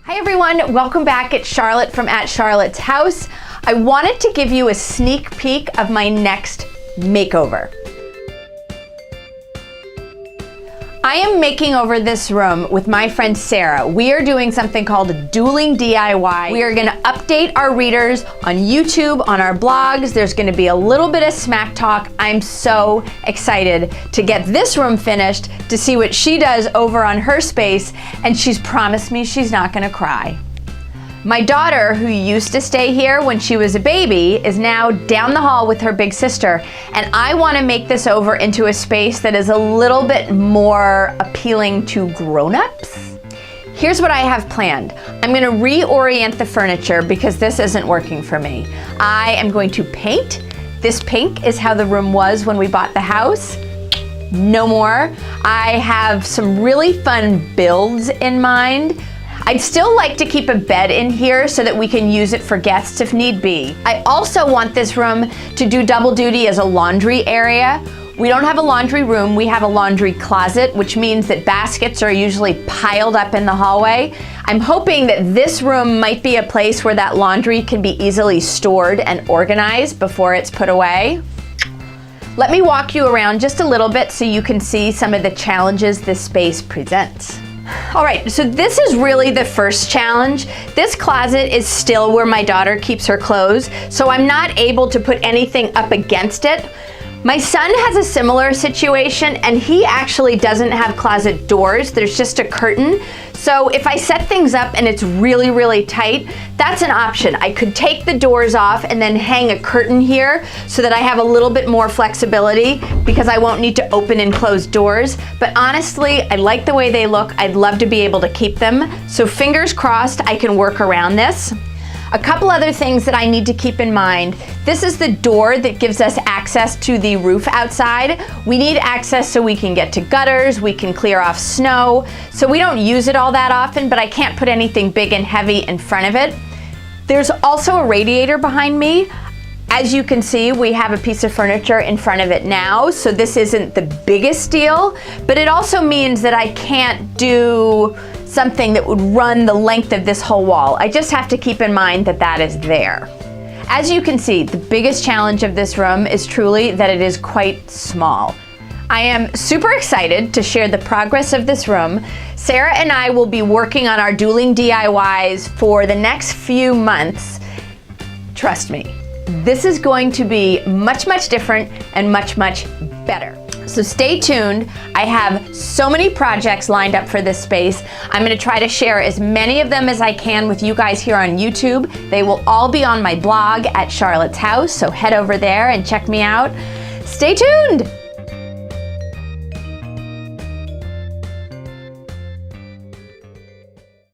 Hi everyone, welcome back. It's Charlotte from @Charlotte's House. I wanted to give you a sneak peek of my next makeover. I am making over this room with my friend Sarah. We are doing something called Dueling DIY. We are gonna update our readers on YouTube, on our blogs. There's gonna be a little bit of smack talk. I'm so excited to get this room finished, to see what she does over on her space, and she's promised me she's not gonna cry. My daughter, who used to stay here when she was a baby, is now down the hall with her big sister, and I want to make this over into a space that is a little bit more appealing to grown-ups. Here's what I have planned. I'm going to reorient the furniture because this isn't working for me. I am going to paint. This pink is how the room was when we bought the house. No more. I have some really fun builds in mind. I'd still like to keep a bed in here so that we can use it for guests if need be. I also want this room to do double duty as a laundry area. We don't have a laundry room, we have a laundry closet, which means that baskets are usually piled up in the hallway. I'm hoping that this room might be a place where that laundry can be easily stored and organized before it's put away. Let me walk you around just a little bit so you can see some of the challenges this space presents. All right, so this is really the first challenge. This closet is still where my daughter keeps her clothes, so I'm not able to put anything up against it. My son has a similar situation, and he actually doesn't have closet doors. There's just a curtain. So if I set things up and it's really, really tight, that's an option. I could take the doors off and then hang a curtain here so that I have a little bit more flexibility because I won't need to open and close doors. But honestly, I like the way they look. I'd love to be able to keep them. So fingers crossed I can work around this. A couple other things that I need to keep in mind. This is the door that gives us access to the roof outside. We need access so we can get to gutters, we can clear off snow. So we don't use it all that often, but I can't put anything big and heavy in front of it. There's also a radiator behind me. As you can see, we have a piece of furniture in front of it now, so this isn't the biggest deal, but it also means that I can't do something that would run the length of this whole wall. I just have to keep in mind that that is there. As you can see, the biggest challenge of this room is truly that it is quite small. I am super excited to share the progress of this room. Sarah and I will be working on our dueling DIYs for the next few months. Trust me, this is going to be much, much different and much, much better. So stay tuned. I have so many projects lined up for this space. I'm gonna try to share as many of them as I can with you guys here on YouTube. They will all be on my blog @Charlotte's House, so head over there and check me out. Stay tuned.